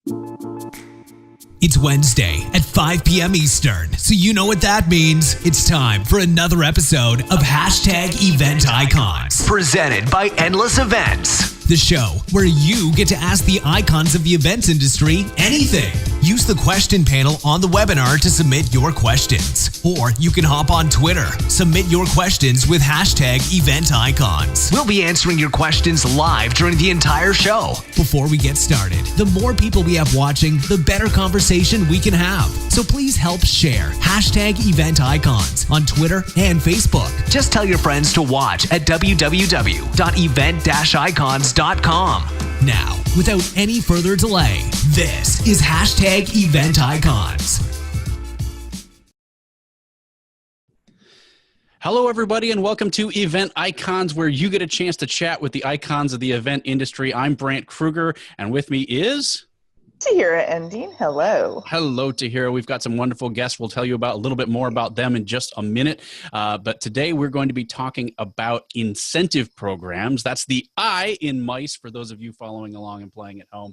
It's Wednesday at 5 p.m. Eastern, so you know what that means. It's time for another episode of #EventIcons, presented by Endless Events, the show where you get to ask the icons of the events industry anything. Use the question panel on the webinar to submit your questions, or you can hop on Twitter. Submit your questions with #EventIcons. We'll be answering your questions live during the entire show. Before we get started, the more people we have watching, the better conversation we can have. So please help share #EventIcons on Twitter and Facebook. Just tell your friends to watch at www.event-icons.com. Now, without any further delay, this is #EventIcons. Hello, everybody, and welcome to Event Icons, where you get a chance to chat with the icons of the event industry. I'm Brant Kruger, and with me is... Tahira Endine. Hello. Hello, Tahira. We've got some wonderful guests. We'll tell you about a little bit more about them in just a minute. But today we're going to be talking about incentive programs. That's the I in MICE for those of you following along and playing at home.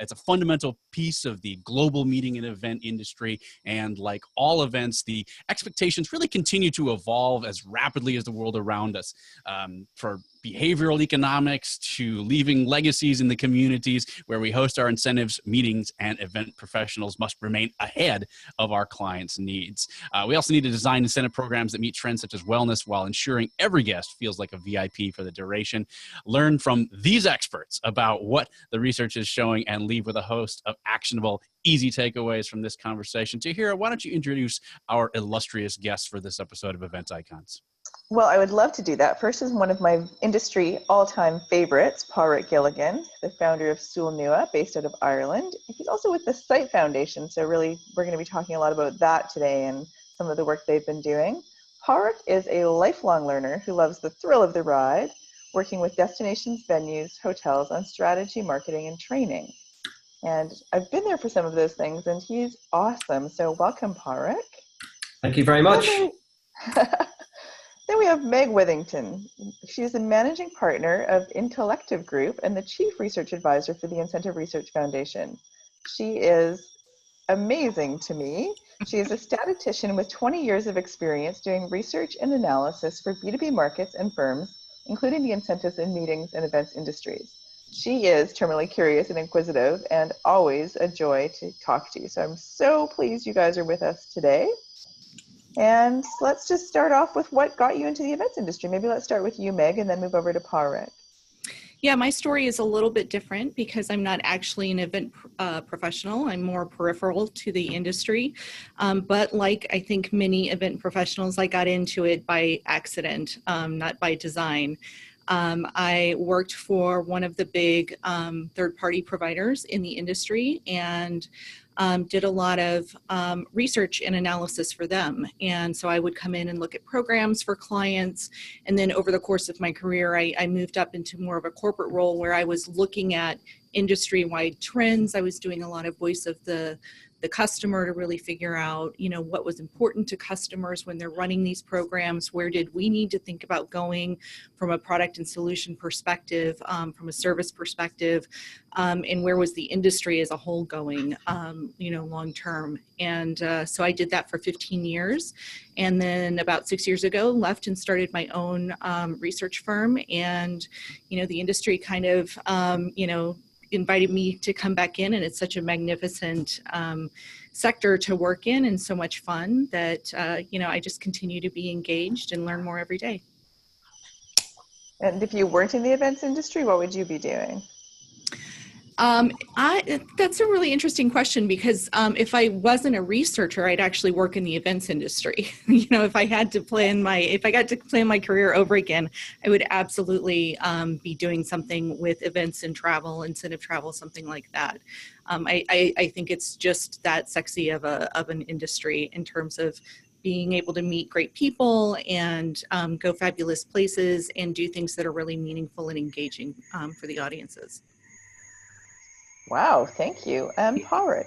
It's a fundamental piece of the global meeting and event industry. And like all events, the expectations really continue to evolve as rapidly as the world around us. For behavioral economics to leaving legacies in the communities where we host our incentives, meetings, and event professionals must remain ahead of our clients' needs. We also need to design incentive programs that meet trends such as wellness while ensuring every guest feels like a VIP for the duration. Learn from these experts about what the research is showing and leave with a host of actionable, easy takeaways from this conversation. Tahira, why don't you introduce our illustrious guests for this episode of Event Icons? Well, I would love to do that. First is one of my industry all-time favorites, Padraic Gilligan, the founder of SoolNua, based out of Ireland. He's also with the Site Foundation, so really we're going to be talking a lot about that today and some of the work they've been doing. Padraic is a lifelong learner who loves the thrill of the ride, working with destinations, venues, hotels on strategy, marketing, and training. And I've been there for some of those things, and he's awesome. So welcome, Padraic. Thank you very much. Then we have Meg Whittington. She is the managing partner of Intellective Group and the chief research advisor for the Incentive Research Foundation. She is amazing to me. She is a statistician with 20 years of experience doing research and analysis for B2B markets and firms, including the incentives and meetings and events industries. She is terminally curious and inquisitive and always a joy to talk to you. So I'm so pleased you guys are with us today. And let's just start off with what got you into the events industry. Maybe let's start with you, Meg, and then move over to Padraic. Yeah, my story is a little bit different because I'm not actually an event professional. I'm more peripheral to the industry. But like I think many event professionals, I got into it by accident, not by design. I worked for one of the big third-party providers in the industry and did a lot of research and analysis for them. And so I would come in and look at programs for clients. And then over the course of my career, I moved up into more of a corporate role where I was looking at industry-wide trends. I was doing a lot of voice of the customer to really figure out, what was important to customers when they're running these programs. Where did we need to think about going from a product and solution perspective, from a service perspective, and where was the industry as a whole going, long term. And so I did that for 15 years. And then about 6 years ago, left and started my own research firm. And, the industry kind of, invited me to come back in, and it's such a magnificent sector to work in and so much fun that, I just continue to be engaged and learn more every day. And if you weren't in the events industry, what would you be doing? That's a really interesting question because if I wasn't a researcher, I'd actually work in the events industry. If I got to plan my career over again, I would absolutely be doing something with events and travel, incentive travel, something like that. I think it's just that sexy of an industry in terms of being able to meet great people and go fabulous places and do things that are really meaningful and engaging for the audiences. Wow, thank you. Padraic.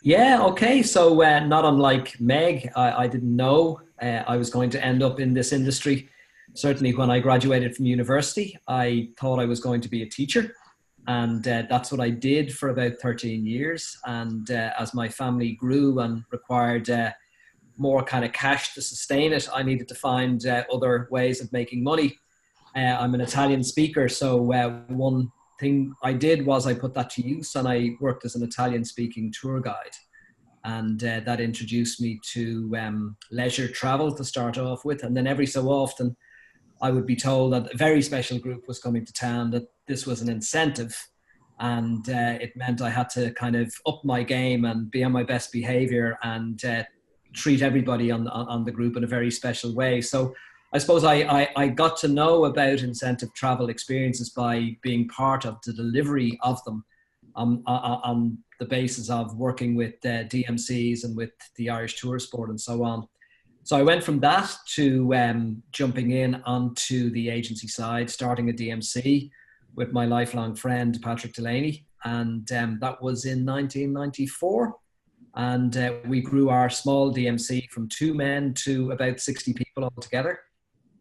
Yeah, okay. So not unlike Meg, I didn't know I was going to end up in this industry. Certainly when I graduated from university, I thought I was going to be a teacher. And that's what I did for about 13 years. And as my family grew and required more kind of cash to sustain it, I needed to find other ways of making money. I'm an Italian speaker, so one thing I did was I put that to use, and I worked as an Italian speaking tour guide. And that introduced me to leisure travel to start off with. And then every so often, I would be told that a very special group was coming to town, that this was an incentive. And it meant I had to kind of up my game and be on my best behavior and treat everybody on the group in a very special way. So I suppose I got to know about incentive travel experiences by being part of the delivery of them on the basis of working with DMCs and with the Irish Tour Sport and so on. So I went from that to jumping in onto the agency side, starting a DMC with my lifelong friend, Padraic Gilligan. And that was in 1994. And we grew our small DMC from 2 men to about 60 people altogether.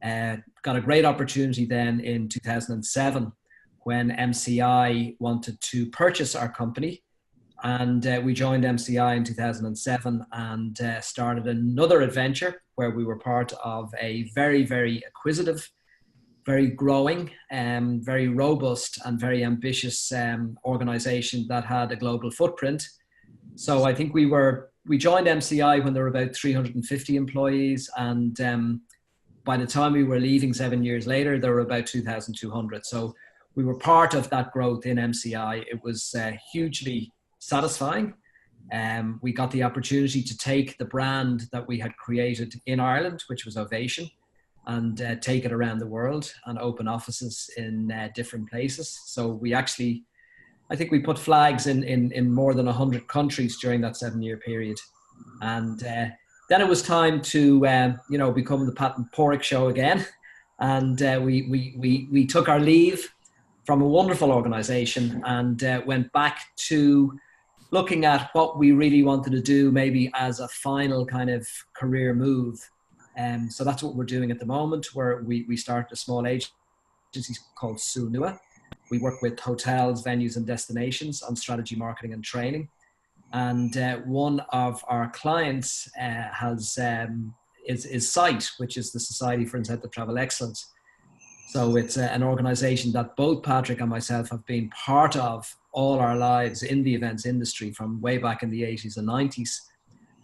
Got a great opportunity then in 2007 when MCI wanted to purchase our company. And we joined MCI in 2007 and started another adventure where we were part of a very, very acquisitive, very growing, very robust and very ambitious organization that had a global footprint. So I think we joined MCI when there were about 350 employees, and by the time we were leaving 7 years later, there were about 2,200. So we were part of that growth in MCI. It was hugely satisfying. We got the opportunity to take the brand that we had created in Ireland, which was Ovation, and take it around the world and open offices in different places. So we actually, I think we put flags in more than 100 countries during that 7-year period. And then it was time to, become the Pat and Padraic show again. And we took our leave from a wonderful organization and went back to looking at what we really wanted to do, maybe as a final kind of career move. So that's what we're doing at the moment, where we started a small agency called SoolNua. We work with hotels, venues, and destinations on strategy, marketing, and training. And one of our clients is SITE, which is the Society for Incentive Travel Excellence. So it's an organization that both Padraic and myself have been part of all our lives in the events industry from way back in the 80s and 90s.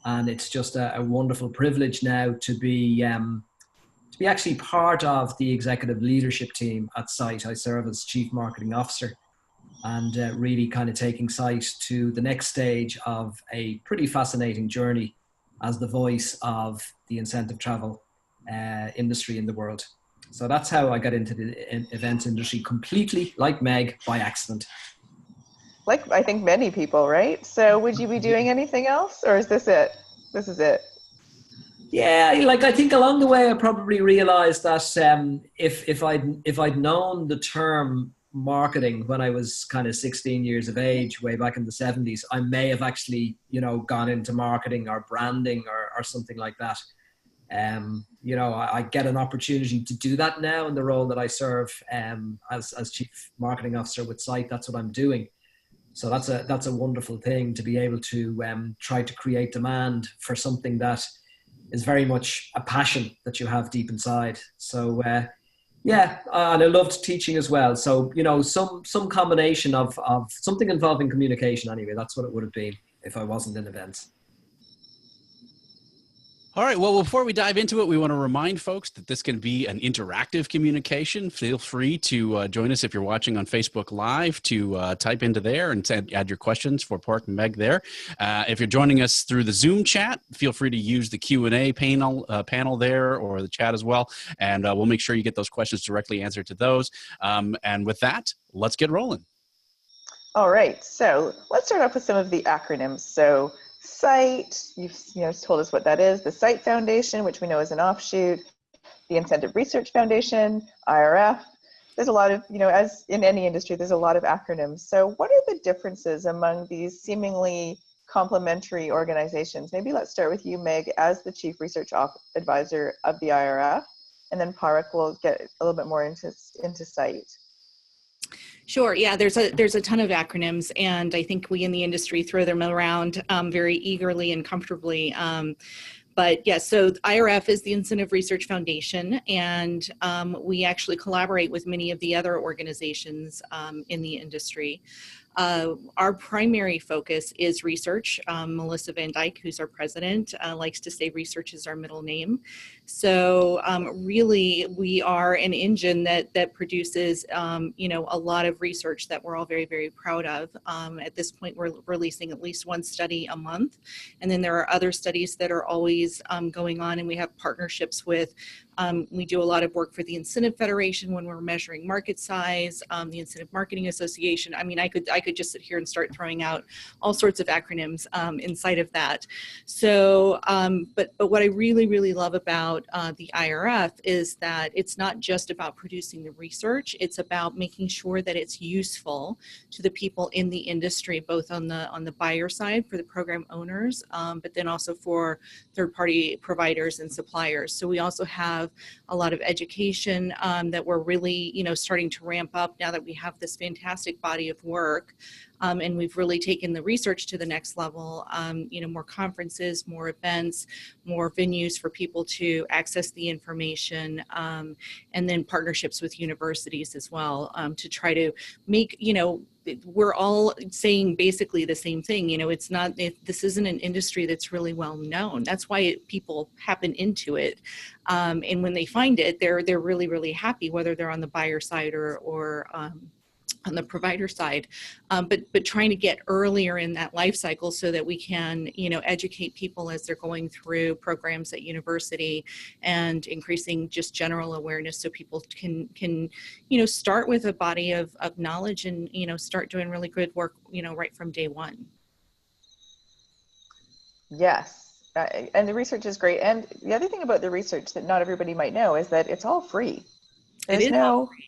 And it's just a wonderful privilege now to be actually part of the executive leadership team at SITE. I serve as Chief Marketing Officer, and really kind of taking SITE to the next stage of a pretty fascinating journey as the voice of the incentive travel industry in the world. So that's how I got into the events industry, completely like Meg, by accident. Like I think many people, right? So would you be doing anything else, or is this it? This is it. Yeah, like I think along the way I probably realized that if I'd known the term marketing when I was kind of 16 years of age, way back in the 70s, I may have actually, gone into marketing or branding or something like that. I get an opportunity to do that now in the role that I serve as Chief Marketing Officer with SITE. That's what I'm doing. So that's a wonderful thing to be able to try to create demand for something that is very much a passion that you have deep inside. So and I loved teaching as well. So some combination of something involving communication. Anyway, that's what it would have been if I wasn't in events. All right. Well, before we dive into it, we want to remind folks that this can be an interactive communication. Feel free to join us if you're watching on Facebook Live to type into there and add your questions for Padraic and Meg there. If you're joining us through the Zoom chat, feel free to use the Q&A panel there or the chat as well. And we'll make sure you get those questions directly answered to those. And with that, let's get rolling. All right. So let's start off with some of the acronyms. So SITE, you've told us what that is. The SITE Foundation, which we know is an offshoot. The Incentive Research Foundation, IRF. There's a lot of, as in any industry, there's a lot of acronyms. So what are the differences among these seemingly complementary organizations? Maybe let's start with you, Meg, as the Chief Research Advisor of the IRF, and then Padraic will get a little bit more into SITE. Sure. Yeah, there's a ton of acronyms, and I think we in the industry throw them around very eagerly and comfortably. But yes, so IRF is the Incentive Research Foundation, and we actually collaborate with many of the other organizations in the industry. Our primary focus is research. Melissa Van Dyke, who's our president, likes to say research is our middle name. So really, we are an engine that produces, a lot of research that we're all very, very proud of. At this point, we're releasing at least one study a month. And then there are other studies that are always going on, and we have partnerships with we do a lot of work for the Incentive Federation when we're measuring market size, the Incentive Marketing Association. I mean, I could just sit here and start throwing out all sorts of acronyms inside of that. So, but what I really, really love about the IRF is that it's not just about producing the research, it's about making sure that it's useful to the people in the industry, both on the buyer side for the program owners, but then also for third-party providers and suppliers. So we also have a lot of education that we're really, starting to ramp up now that we have this fantastic body of work. And we've really taken the research to the next level, more conferences, more events, more venues for people to access the information, and then partnerships with universities as well to try to make, we're all saying basically the same thing. This isn't an industry that's really well known. That's why people happen into it. And when they find it, they're really, really happy, whether they're on the buyer side or on the provider side, but trying to get earlier in that life cycle so that we can, educate people as they're going through programs at university and increasing just general awareness so people can start with a body of knowledge and, start doing really good work, right from day one. Yes. And the research is great. And the other thing about the research that not everybody might know is that it's all free. There's all free.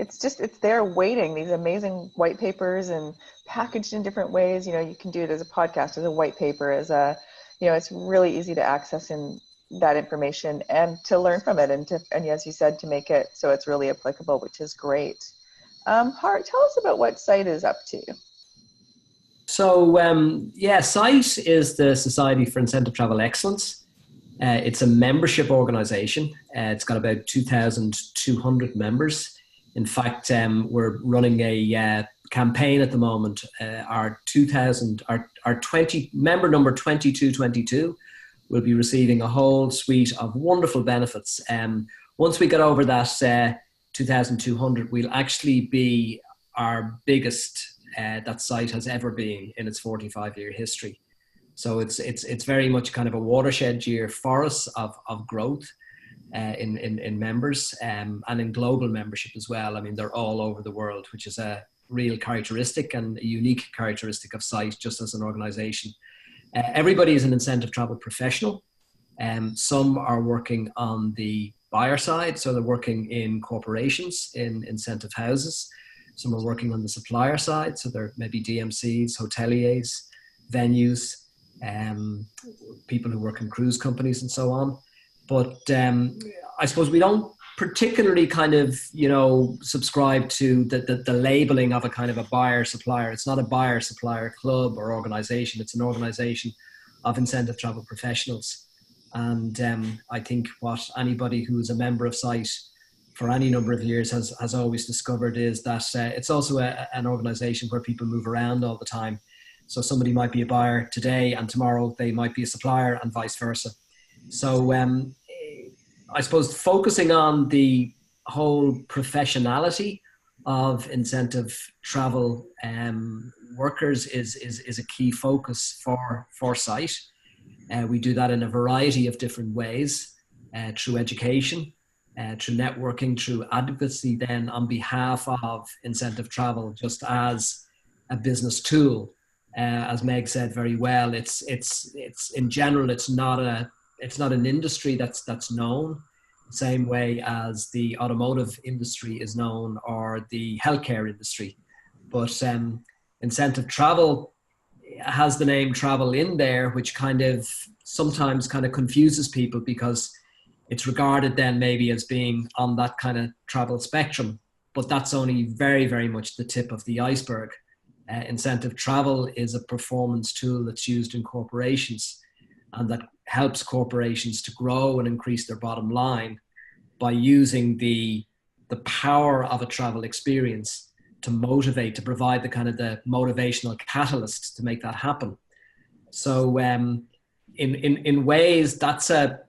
It's there waiting, these amazing white papers and packaged in different ways. You can do it as a podcast, as a white paper, it's really easy to access in that information and to learn from it. And as you said, to make it so it's really applicable, which is great. Hart, tell us about what SITE is up to. So, SITE is the Society for Incentive Travel Excellence. It's a membership organization. It's got about 2,200 members. In fact, we're running a campaign at the moment. Our 20 member number 2222 will be receiving a whole suite of wonderful benefits. Once we get over that 2,200, we'll actually be our biggest that SITE has ever been in its 45-year history. So it's very much kind of a watershed year for us of growth. In members and in global membership as well. I mean, they're all over the world, which is a real characteristic and a unique characteristic of SITE just as an organization. Everybody is an incentive travel professional. Some are working on the buyer side, so they're working in corporations, in incentive houses. Some are working on the supplier side, so they're maybe DMCs, hoteliers, venues, people who work in cruise companies and so on. But I suppose we don't particularly kind of, subscribe to the labeling of a kind of a buyer supplier. It's not a buyer supplier club or organization. It's an organization of incentive travel professionals. And I think what anybody who is a member of SITE for any number of years has always discovered is that it's also an organization where people move around all the time. So somebody might be a buyer today and tomorrow they might be a supplier and vice versa. So I suppose focusing on the whole professionality of incentive travel workers is a key focus for SITE. We do that in a variety of different ways, through education, through networking, through advocacy then on behalf of incentive travel, just as a business tool. As Meg said very well, it's in general, it's not an industry that's known the same way as the automotive industry is known or the healthcare industry. But incentive travel has the name travel in there, which kind of sometimes kind of confuses people because it's regarded then maybe as being on that kind of travel spectrum. but that's only very, very much the tip of the iceberg. Incentive travel is a performance tool that's used in corporations, and that helps corporations to grow and increase their bottom line by using the power of a travel experience to motivate, to provide the kind of the motivational catalyst to make that happen. So in ways, that's a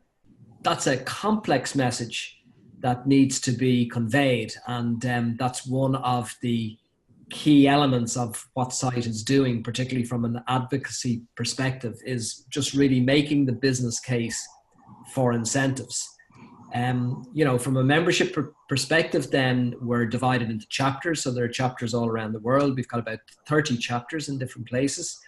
complex message that needs to be conveyed, and that's one of the key elements of what SITE is doing, particularly from an advocacy perspective, is just really making the business case for incentives. From a membership perspective, then we're divided into chapters. So there are chapters all around the world. We've got about 30 chapters in different places.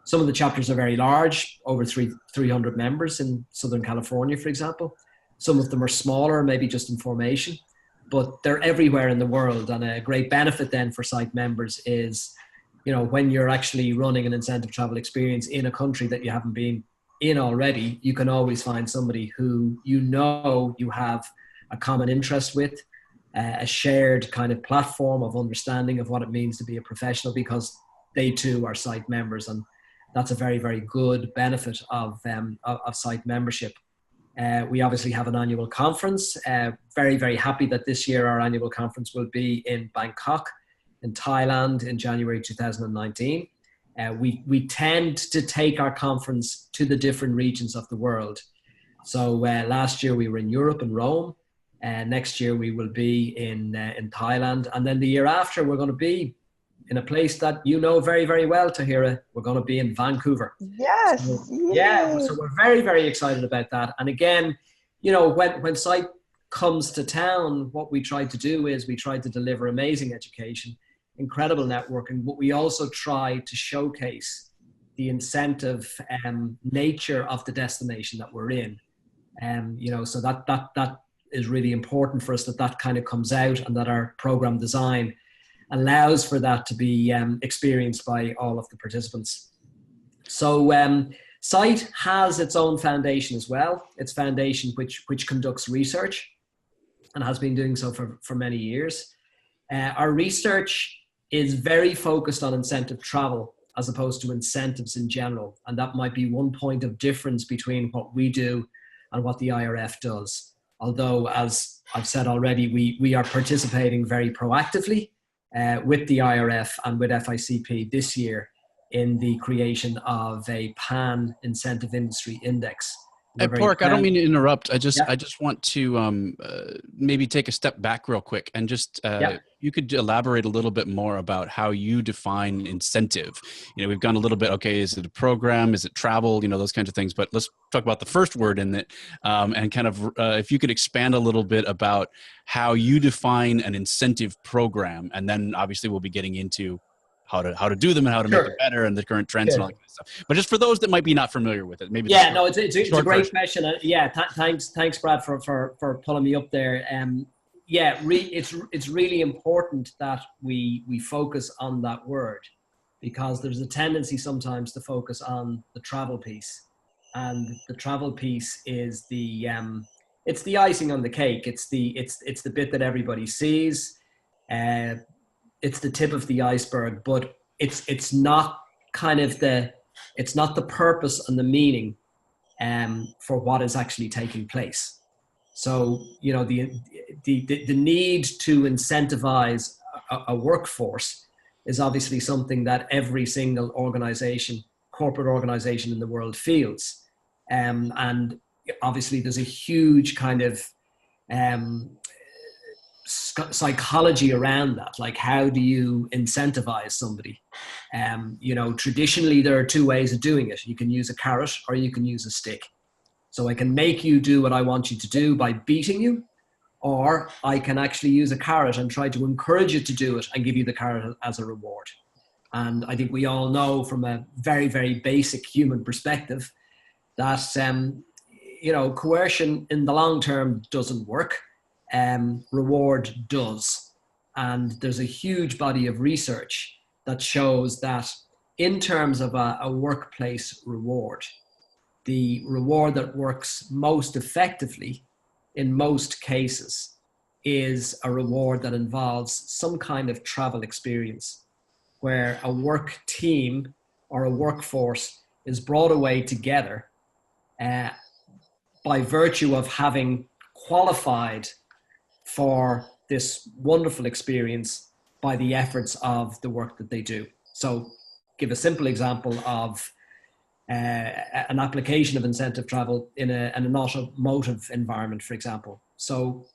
Some of the chapters are very large, over 300 members in Southern California, for example. Some of them are smaller, maybe just in formation, but they're everywhere in the world. And a great benefit then for SITE members is, when you're actually running an incentive travel experience in a country that you haven't been in already, you can always find somebody who you have a common interest with, a shared kind of platform of understanding of what it means to be a professional, because they too are SITE members. And that's a very, very good benefit of SITE membership. We obviously have an annual conference. Very, very happy that this year our annual conference will be in Bangkok, in Thailand, in January 2019. We tend to take our conference to the different regions of the world. So last year we were in Europe and Rome. Next year we will be in Thailand. And then the year after we're going to be in a place that very, very well, Tahira. We're going to be in Vancouver. Yes. So, yeah. So we're very, very excited about that. And again, when SITE comes to town, what we try to do is we try to deliver amazing education, incredible networking, but we also try to showcase the incentive nature of the destination that we're in. So that is really important for us, that kind of comes out, and that our program design allows for that to be experienced by all of the participants. So SITE has its own foundation as well. Its foundation which conducts research and has been doing so for many years. Our research is very focused on incentive travel as opposed to incentives in general. And that might be one point of difference between what we do and what the IRF does. Although, as I've said already, we are participating very proactively with the IRF and with FICP this year in the creation of a pan incentive industry index. Hey, Padraic, I don't mean to interrupt. I just want to maybe take a step back real quick and just you could elaborate a little bit more about how you define incentive. We've gone a little bit, okay, is it a program? Is it travel? Those kinds of things. But let's talk about the first word in it, and kind of if you could expand a little bit about how you define an incentive program, and then obviously we'll be getting into how to do them and how to make it better and the current trends and all that kind of stuff. But just for those that might be not familiar with it, maybe. Yeah, it's a great question. Thanks, Brad, for pulling me up there. It's really important that we focus on that word, because there's a tendency sometimes to focus on the travel piece, and the travel piece is it's the icing on the cake. It's the bit that everybody sees. It's the tip of the iceberg, but it's not it's not the purpose and the meaning for what is actually taking place. So the need to incentivize a workforce is obviously something that every single corporate organization in the world feels, and obviously there's a huge kind of psychology around that. Like, how do you incentivize somebody? Traditionally there are two ways of doing it. You can use a carrot or you can use a stick. So I can make you do what I want you to do by beating you, or I can actually use a carrot and try to encourage you to do it and give you the carrot as a reward. And I think we all know from a very, very basic human perspective that coercion in the long term doesn't work. Reward does. And there's a huge body of research that shows that in terms of a workplace reward, the reward that works most effectively in most cases is a reward that involves some kind of travel experience where a work team or a workforce is brought away together by virtue of having qualified for this wonderful experience by the efforts of the work that they do. So give a simple example of an application of incentive travel in an automotive environment, for example. So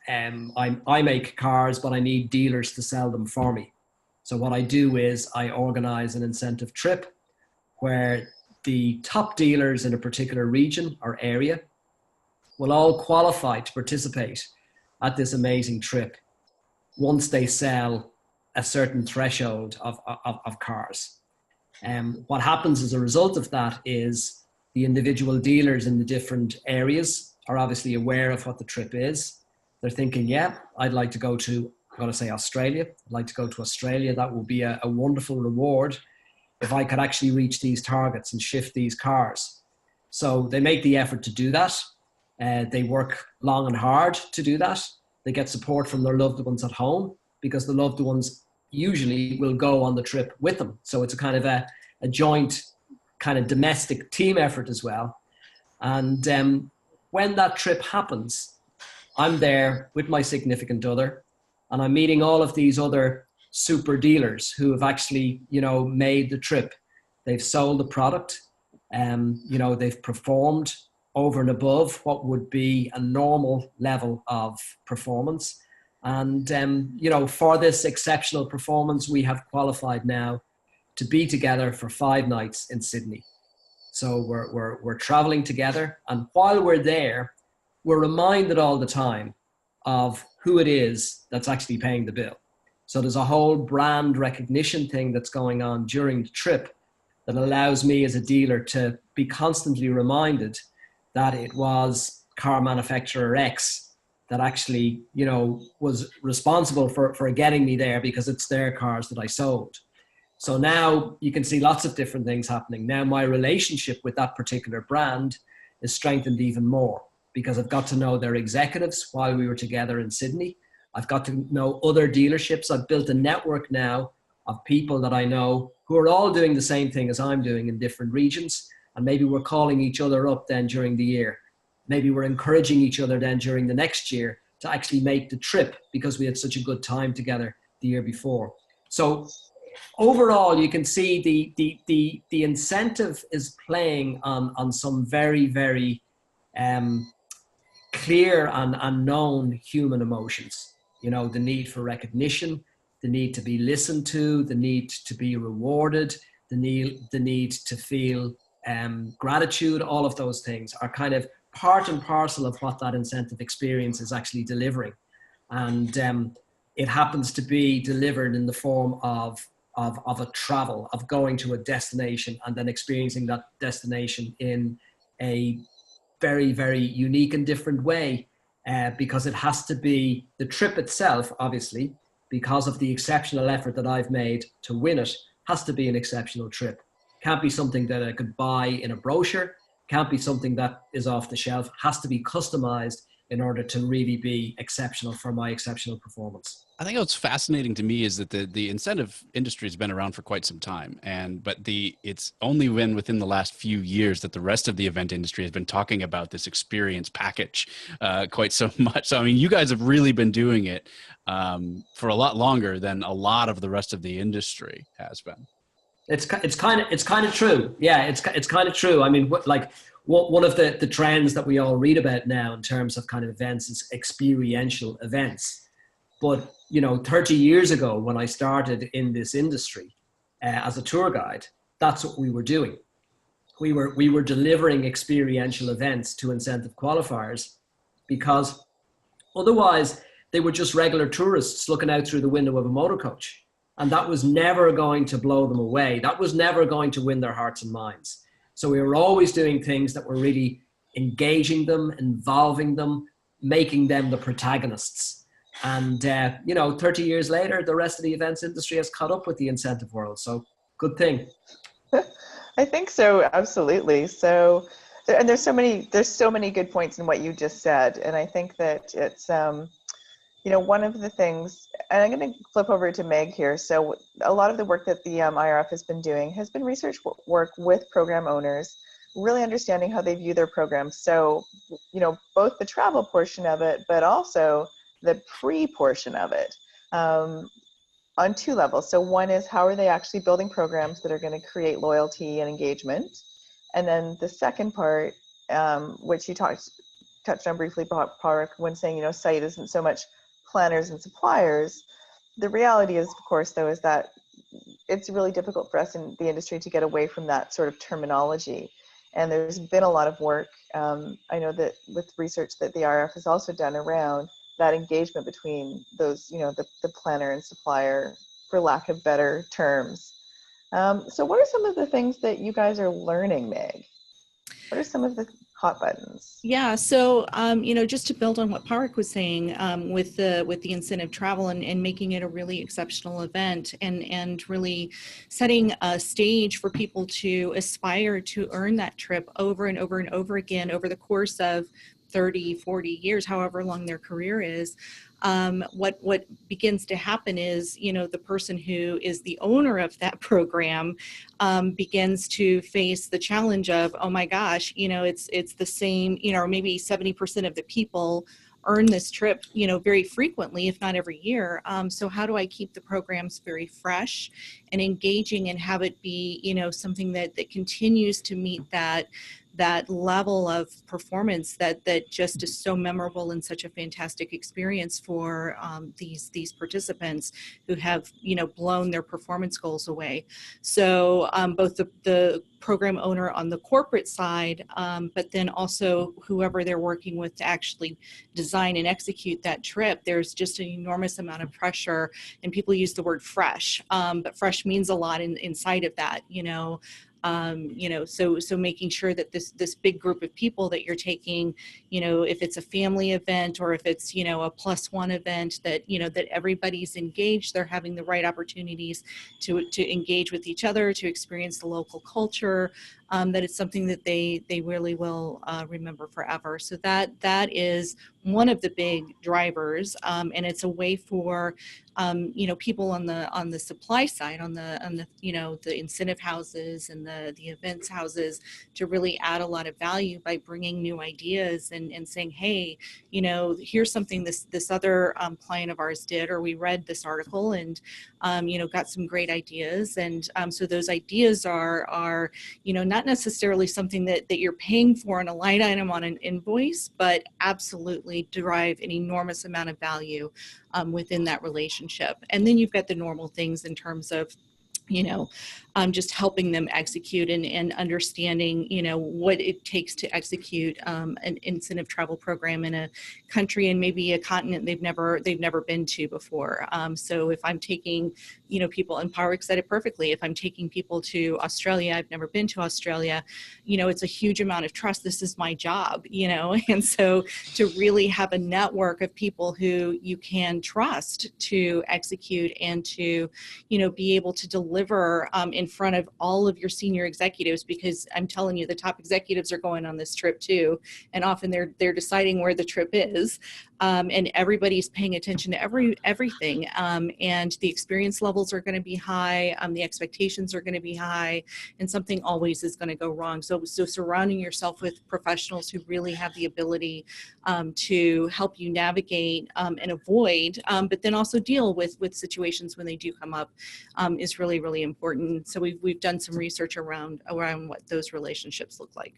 I make cars, but I need dealers to sell them for me. So what I do is I organize an incentive trip where the top dealers in a particular region or area will all qualify to participate at this amazing trip once they sell a certain threshold of cars. What happens as a result of that is the individual dealers in the different areas are obviously aware of what the trip is. They're thinking, yeah, I'd like to go to, I'm going to say Australia. I'd like to go to Australia. That will be a wonderful reward if I could actually reach these targets and shift these cars. So they make the effort to do that. They work long and hard to do that. They get support from their loved ones at home because the loved ones usually will go on the trip with them. So it's a kind of a joint kind of domestic team effort as well. And when that trip happens, I'm there with my significant other and I'm meeting all of these other super dealers who have actually, made the trip. They've sold the product, they've performed over and above what would be a normal level of performance. And, for this exceptional performance, we have qualified now to be together for 5 nights in Sydney. So we're traveling together. And while we're there, we're reminded all the time of who it is that's actually paying the bill. So there's a whole brand recognition thing that's going on during the trip that allows me as a dealer to be constantly reminded that it was car manufacturer X that actually, was responsible for getting me there because it's their cars that I sold. So now you can see lots of different things happening. Now my relationship with that particular brand is strengthened even more because I've got to know their executives while we were together in Sydney. I've got to know other dealerships. I've built a network now of people that I know who are all doing the same thing as I'm doing in different regions. And maybe we're calling each other up then during the year. Maybe we're encouraging each other then during the next year to actually make the trip because we had such a good time together the year before. So overall, you can see the incentive is playing on some very, very clear and known human emotions. The need for recognition, the need to be listened to, the need to be rewarded, the need to feel gratitude. All of those things are kind of part and parcel of what that incentive experience is actually delivering. And it happens to be delivered in the form of a travel, of going to a destination and then experiencing that destination in a very, very unique and different way, because it has to be the trip itself, obviously, because of the exceptional effort that I've made to win it, has to be an exceptional trip. Can't be something that I could buy in a brochure, can't be something that is off the shelf, has to be customized in order to really be exceptional for my exceptional performance. I think what's fascinating to me is that the incentive industry has been around for quite some time, but it's only been within the last few years that the rest of the event industry has been talking about this experience package quite so much. So I mean, you guys have really been doing it for a lot longer than a lot of the rest of the industry has been. It's kind of true. Yeah, it's kind of true. I mean, one of the trends that we all read about now in terms of kind of events is experiential events. But, 30 years ago when I started in this industry as a tour guide, that's what we were doing. We were delivering experiential events to incentive qualifiers because otherwise they were just regular tourists looking out through the window of a motor coach. And that was never going to blow them away. That was never going to win their hearts and minds. So we were always doing things that were really engaging them, involving them, making them the protagonists. And, 30 years later, the rest of the events industry has caught up with the incentive world. So good thing. I think so. Absolutely. So, and there's so many good points in what you just said. And I think that it's, one of the things, and I'm going to flip over to Meg here. So a lot of the work that the IRF has been doing has been research work with program owners, really understanding how they view their programs. So, both the travel portion of it, but also the pre-portion of it, on two levels. So one is, how are they actually building programs that are going to create loyalty and engagement? And then the second part, which you touched on briefly, Padraic, when saying, site isn't so much planners and suppliers. The reality is, of course, though, is that it's really difficult for us in the industry to get away from that sort of terminology. And there's been a lot of work, I know that with research that the IRF has also done around that engagement between those, the planner and supplier, for lack of better terms. So what are some of the things that you guys are learning, Meg? What are some of the hot buttons? Yeah, so just to build on what Padraic was saying, with the incentive travel and making it a really exceptional event, and really setting a stage for people to aspire to earn that trip over and over and over again over the course of 30, 40 years, however long their career is. What begins to happen is, the person who is the owner of that program begins to face the challenge of, oh my gosh, it's the same, or maybe 70% of the people earn this trip, very frequently, if not every year. So how do I keep the programs very fresh and engaging, and have it be, something that continues to meet that level of performance that just is so memorable and such a fantastic experience for these participants who have blown their performance goals away. So both the program owner on the corporate side, but then also whoever they're working with to actually design and execute that trip, there's just an enormous amount of pressure, and people use the word fresh, but fresh means a lot inside of that, so making sure that this big group of people that you're taking, if it's a family event or if it's, a +1 event, that everybody's engaged, they're having the right opportunities to engage with each other, to experience the local culture, that it's something that they really will remember forever. So that is one of the big drivers, and it's a way for people on the supply side, on the the incentive houses and the events houses, to really add a lot of value by bringing new ideas and saying, hey, here's something this other client of ours did, or we read this article and got some great ideas. And so those ideas are not necessarily something that you're paying for in a line item on an invoice, but absolutely derive an enormous amount of value within that relationship. And then you've got the normal things in terms of just helping them execute and understanding, what it takes to execute an incentive travel program in a country and maybe a continent they've never been to before. So if I'm taking, people, and Padraic said it perfectly, if I'm taking people to Australia, I've never been to Australia, it's a huge amount of trust. This is my job, and so to really have a network of people who you can trust to execute and to, be able to deliver in front of all of your senior executives, because I'm telling you, the top executives are going on this trip too, and often they're deciding where the trip is, and everybody's paying attention to everything, and the experience levels are going to be high, the expectations are going to be high, and something always is going to go wrong. So surrounding yourself with professionals who really have the ability to help you navigate and avoid, but then also deal with situations when they do come up, is really, really important. So we've done some research around what those relationships look like.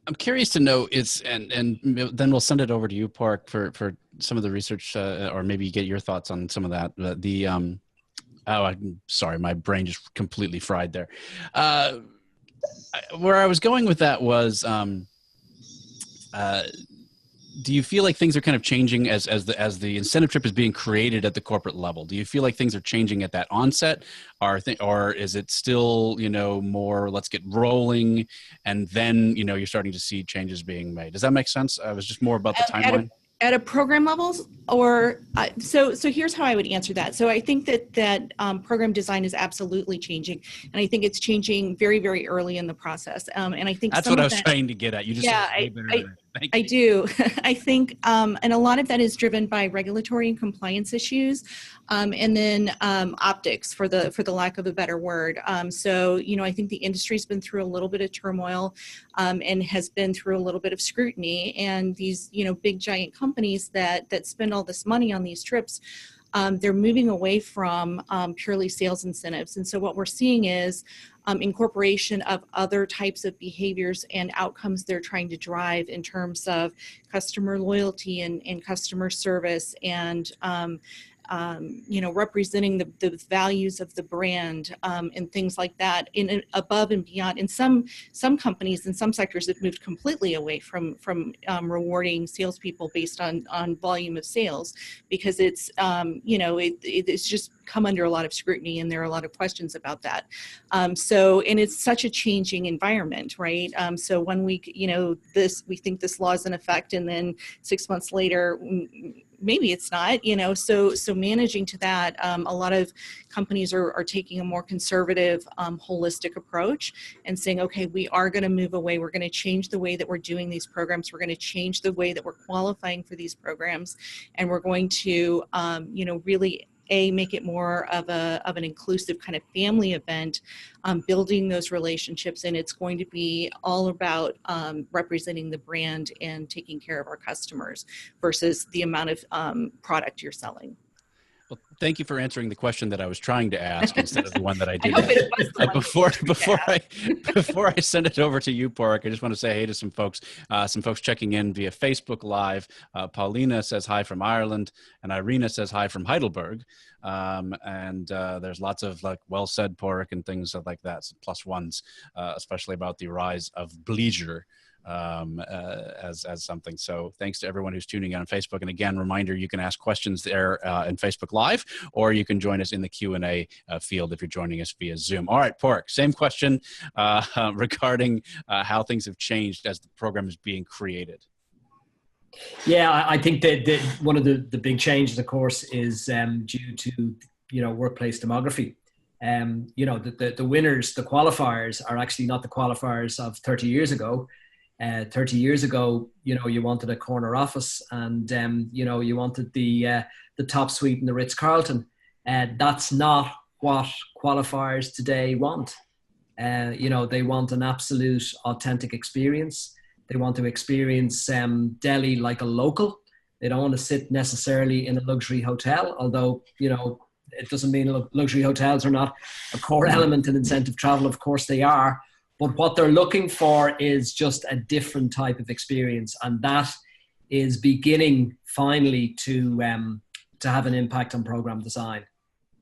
I'm curious to know, and then we'll send it over to you, Park, for some of the research, or maybe get your thoughts on some of that. I'm sorry, my brain just completely fried there. Where I was going with that was, do you feel like things are kind of changing as the incentive trip is being created at the corporate level? Do you feel like things are changing at that onset, or is it still, more let's get rolling, and then, you're starting to see changes being made? Does that make sense? It was just more about the timeline. At a program levels, or so here's how I would answer that. So I think that program design is absolutely changing, and I think it's changing very, very early in the process. And I think that's what I was trying to get at. You just Thank I you. do. I think, and a lot of that is driven by regulatory and compliance issues, and then optics, for the lack of a better word. So, I think the industry's been through a little bit of turmoil, and has been through a little bit of scrutiny. And these, big giant companies that spend all this money on these trips, they're moving away from purely sales incentives. And so what we're seeing is incorporation of other types of behaviors and outcomes they're trying to drive in terms of customer loyalty and customer service, and representing the values of the brand, and things like that, in above and beyond. And some companies in some sectors have moved completely away from rewarding salespeople based on volume of sales, because it's it's just come under a lot of scrutiny, and there are a lot of questions about that. And it's such a changing environment, right? So 1 week, we think this law is in effect, and then 6 months later, maybe it's not, so managing to that, a lot of companies are taking a more conservative, holistic approach, and saying, okay, we are going to move away. We're going to change the way that we're doing these programs. We're going to change the way that we're qualifying for these programs. And we're going to, really make it more of an inclusive kind of family event, building those relationships. And it's going to be all about representing the brand and taking care of our customers versus the amount of product you're selling. Well, thank you for answering the question that I was trying to ask instead of the one that I did. I hope it was the one Before I send it over to you, Padraic, I just want to say hey to some folks checking in via Facebook Live. Paulina says hi from Ireland, and Irina says hi from Heidelberg. And there's lots of well said, Padraic, and things like that, some plus ones, especially about the rise of bleisure. As something. So thanks to everyone who's tuning in on Facebook. And again, reminder, you can ask questions there in Facebook Live, or you can join us in the Q&A field if you're joining us via Zoom. All right, Padraic, same question regarding how things have changed as the program is being created. Yeah, I think that one of the big changes, of course, is due to, workplace demography. The winners, the qualifiers, are actually not the qualifiers of 30 years ago. 30 years ago, you wanted a corner office, and you wanted the top suite in the Ritz-Carlton. That's not what qualifiers today want. They want an absolute authentic experience. They want to experience Delhi like a local. They don't want to sit necessarily in a luxury hotel, although, it doesn't mean luxury hotels are not a core element in incentive travel. Of course they are. But what they're looking for is just a different type of experience. And that is beginning finally to have an impact on program design.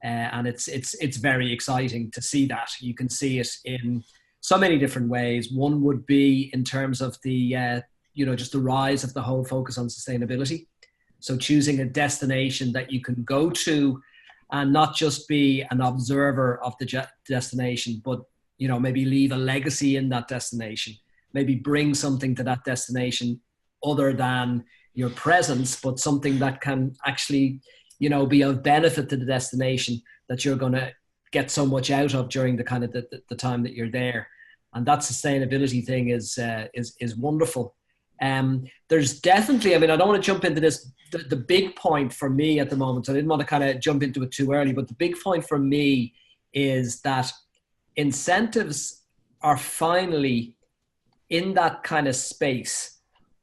And it's very exciting to see that. You can see it in so many different ways. One would be in terms of the, just the rise of the whole focus on sustainability. So choosing a destination that you can go to and not just be an observer of the destination, but maybe leave a legacy in that destination, maybe bring something to that destination other than your presence, but something that can actually, be of benefit to the destination that you're going to get so much out of during the kind of the time that you're there. And that sustainability thing is wonderful. There's definitely, I don't want to jump into this, the big point for me at the moment, so I didn't want to kind of jump into it too early, but the big point for me is that incentives are finally in that kind of space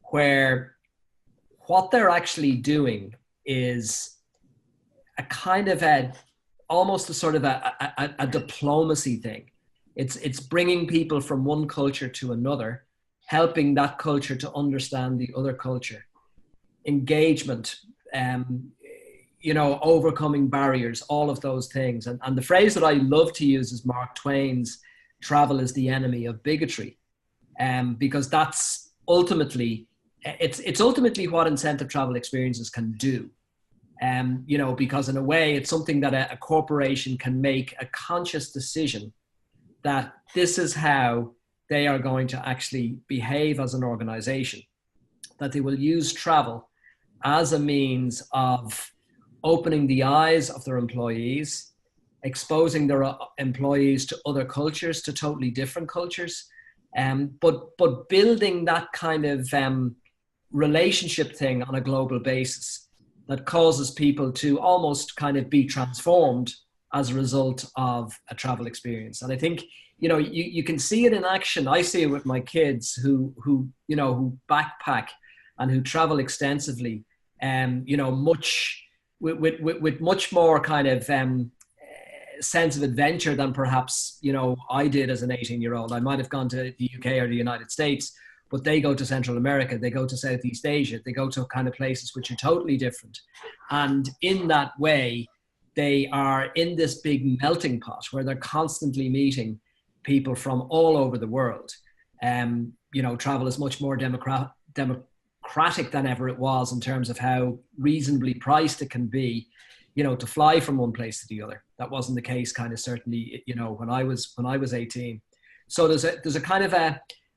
where what they're actually doing is a kind of almost a sort of a diplomacy thing. It's bringing people from one culture to another, helping that culture to understand the other culture, engagement, overcoming barriers, all of those things. And the phrase that I love to use is Mark Twain's "travel is the enemy of bigotry," because that's ultimately, it's ultimately what incentive travel experiences can do. Because in a way, it's something that a corporation can make a conscious decision that this is how they are going to actually behave as an organization, that they will use travel as a means of opening the eyes of their employees, exposing their employees to other cultures, to totally different cultures, but building that kind of relationship thing on a global basis that causes people to almost kind of be transformed as a result of a travel experience. And I think, you know, you can see it in action. I see it with my kids who backpack and who travel extensively, you know, with much more kind of sense of adventure than perhaps, you know, I did as an 18-year-old. I might have gone to the UK or the United States, but they go to Central America, they go to Southeast Asia, they go to kind of places which are totally different. And in that way, they are in this big melting pot where they're constantly meeting people from all over the world. You know, travel is much more democratic than ever it was in terms of how reasonably priced it can be, you know, to fly from one place to the other. That wasn't the case kind of certainly, you know, when I was 18. So there's a kind of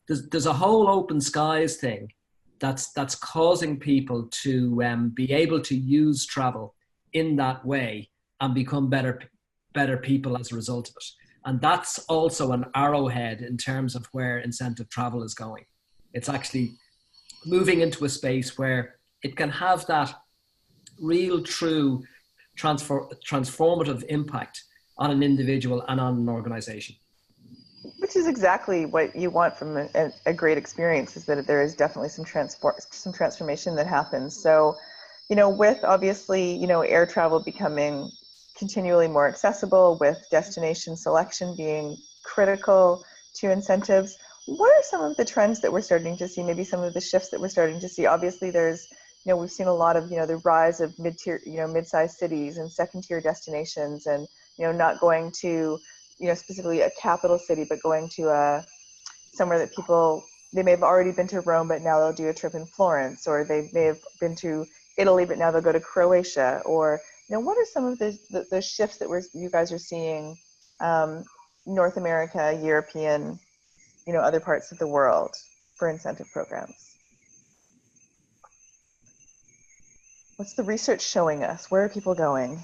there's a whole open skies thing that's causing people to be able to use travel in that way and become better people as a result of it. And that's also an arrowhead in terms of where incentive travel is going. It's actually moving into a space where it can have that real, true, transformative impact on an individual and on an organization. Which is exactly what you want from a great experience, is that there is definitely some transformation that happens. So, you know, with obviously, you know, air travel becoming continually more accessible, with destination selection being critical to incentives, what are some of the trends that we're starting to see, maybe some of the shifts that we're starting to see? Obviously there's, you know, we've seen a lot of, you know, the rise of mid-tier, you know, mid-sized cities and second-tier destinations, and, you know, not going to, you know, specifically a capital city, but going to somewhere that people, they may have already been to Rome, but now they'll do a trip in Florence, or they may have been to Italy, but now they'll go to Croatia. Or, you know, what are some of the shifts that you guys are seeing, North America, European, you know, other parts of the world for incentive programs? What's the research showing us? Where are people going?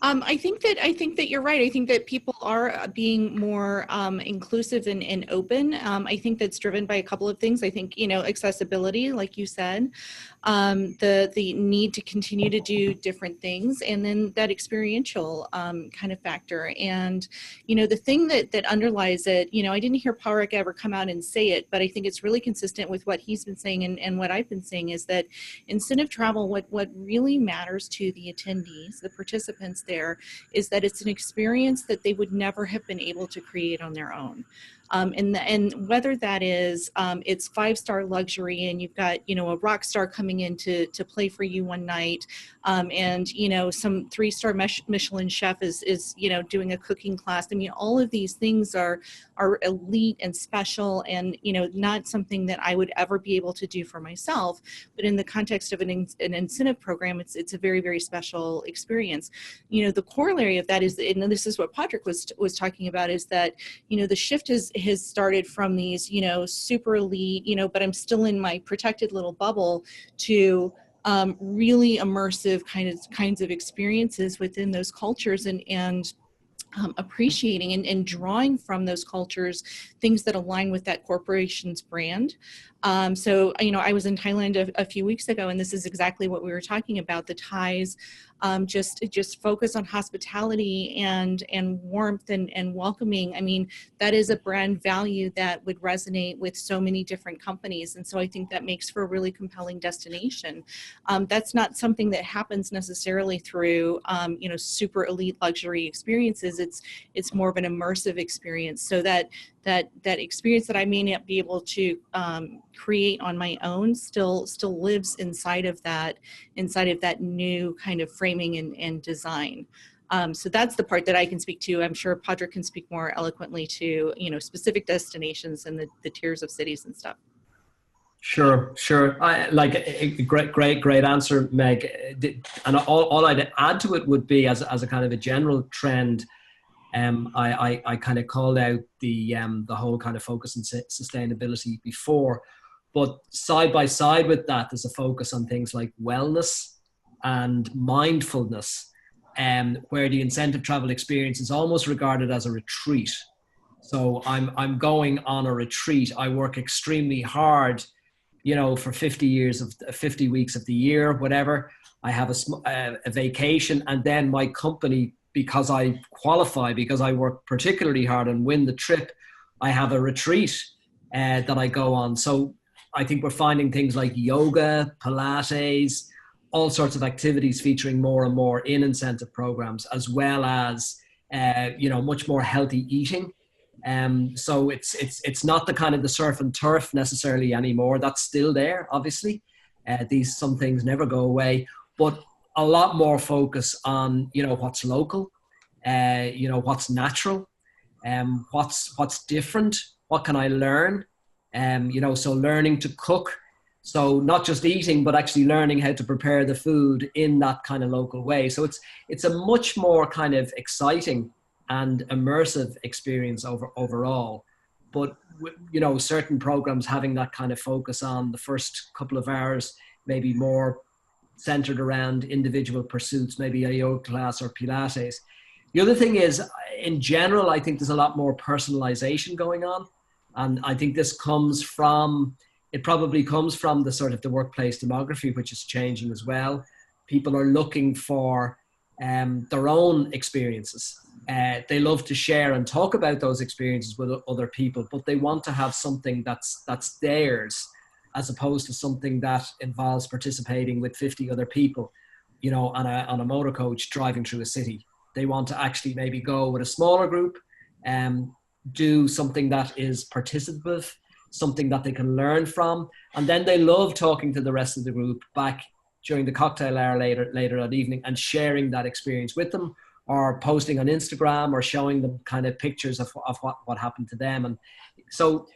I think that you're right. I think that people are being more inclusive and open. I think that's driven by a couple of things. I think, you know, accessibility, like you said, the need to continue to do different things, and then that experiential kind of factor. And, you know, the thing that underlies it, you know, I didn't hear Padraic ever come out and say it, but I think it's really consistent with what he's been saying and what I've been saying, is that incentive travel, what really matters to the attendees, the participants there, is that it's an experience that they would never have been able to create on their own. And whether that is, it's 5-star luxury and you've got, you know, a rock star coming in to play for you one night, and, you know, some 3-star Michelin chef is, you know, doing a cooking class. I mean, all of these things are elite and special, and, you know, not something that I would ever be able to do for myself, but in the context of an incentive program, it's a very, very special experience. You know, the corollary of that is, and this is what Padraic was talking about, is that, you know, the shift has started from these, you know, super elite, you know, but I'm still in my protected little bubble, to really immersive kinds of experiences within those cultures, and appreciating and drawing from those cultures things that align with that corporation's brand. So, you know, I was in Thailand a few weeks ago, and this is exactly what we were talking about. The Thais just focus on hospitality and warmth and welcoming. I mean, that is a brand value that would resonate with so many different companies. And so I think that makes for a really compelling destination. That's not something that happens necessarily through, you know, super elite luxury experiences. It's more of an immersive experience, so that experience that I may not be able to create on my own still lives inside of that new kind of framing and design. So that's the part that I can speak to. I'm sure Padraic can speak more eloquently to, you know, specific destinations and the tiers of cities and stuff. Sure. I like a great answer, Meg. And all I'd add to it would be, as a kind of a general trend, I kind of called out the whole kind of focus on sustainability before, but side by side with that, there's a focus on things like wellness and mindfulness, where the incentive travel experience is almost regarded as a retreat. So I'm going on a retreat. I work extremely hard for 50 weeks of the year, whatever. I have a vacation, and then my company, because I qualify, because I work particularly hard and win the trip, I have a retreat that I go on. So I think we're finding things like yoga, Pilates, all sorts of activities featuring more and more in incentive programs, as well as much more healthy eating. So it's not the kind of the surf and turf necessarily anymore. That's still there, obviously. Some things never go away, but a lot more focus on what's local, what's natural, what's different, what can I learn, so learning to cook. So not just eating, but actually learning how to prepare the food in that kind of local way. So it's a much more kind of exciting and immersive experience overall. But certain programs having that kind of focus on the first couple of hours, maybe more centered around individual pursuits, maybe a yoga class or Pilates. The other thing is, in general, I think there's a lot more personalization going on. And I think this probably comes from the sort of the workplace demography, which is changing as well. People are looking for their own experiences. They love to share and talk about those experiences with other people, but they want to have something that's theirs, as opposed to something that involves participating with 50 other people, on a motor coach driving through a city. They want to actually maybe go with a smaller group and do something that is participative, something that they can learn from. And then they love talking to the rest of the group back during the cocktail hour later that evening and sharing that experience with them, or posting on Instagram, or showing them kind of pictures of what happened to them. And so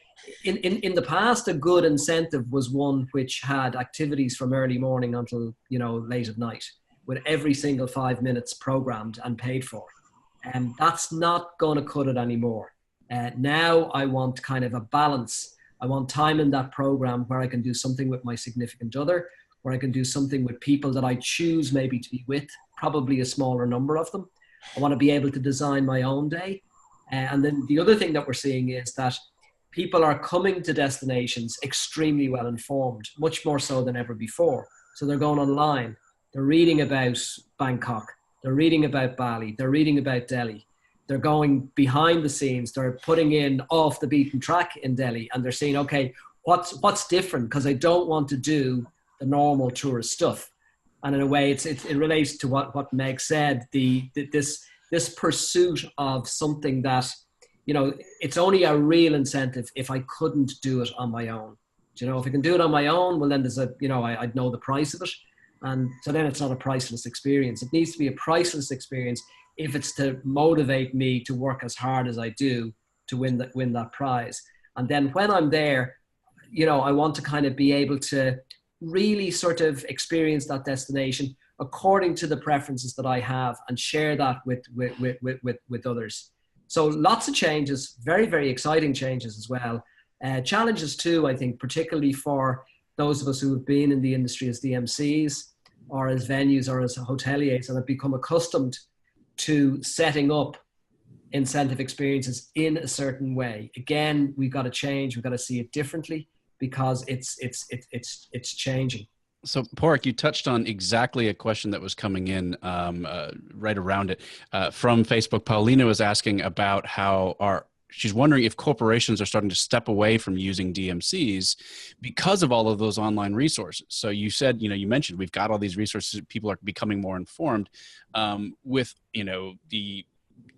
in the past, a good incentive was one which had activities from early morning until, late at night, with every single 5 minutes programmed and paid for. And that's not going to cut it anymore. Now I want kind of a balance. I want time in that program where I can do something with my significant other, where I can do something with people that I choose maybe to be with, probably a smaller number of them. I want to be able to design my own day. And then the other thing that we're seeing is that people are coming to destinations extremely well informed, much more so than ever before. So they're going online. They're reading about Bangkok. They're reading about Bali. They're reading about Delhi. They're going behind the scenes. They're putting in off the beaten track in Delhi, and they're saying, okay, what's different? Because I don't want to do the normal tourist stuff. And in a way, it relates to what Meg said, this pursuit of something that, it's only a real incentive if I couldn't do it on my own. If I can do it on my own, well, then there's I'd know the price of it. And so then it's not a priceless experience. It needs to be a priceless experience if it's to motivate me to work as hard as I do to win that prize. And then when I'm there, I want to kind of be able to really sort of experience that destination according to the preferences that I have, and share that with others. So lots of changes, very, very exciting changes as well. Challenges too, I think, particularly for those of us who have been in the industry as DMCs or as venues or as hoteliers and have become accustomed to setting up incentive experiences in a certain way. Again, we've got to change. We've got to see it differently because it's changing. So, Padraic, you touched on exactly a question that was coming in right around it from Facebook. Paulina was asking about she's wondering if corporations are starting to step away from using DMCs because of all of those online resources. So you said, you mentioned we've got all these resources. People are becoming more informed with, the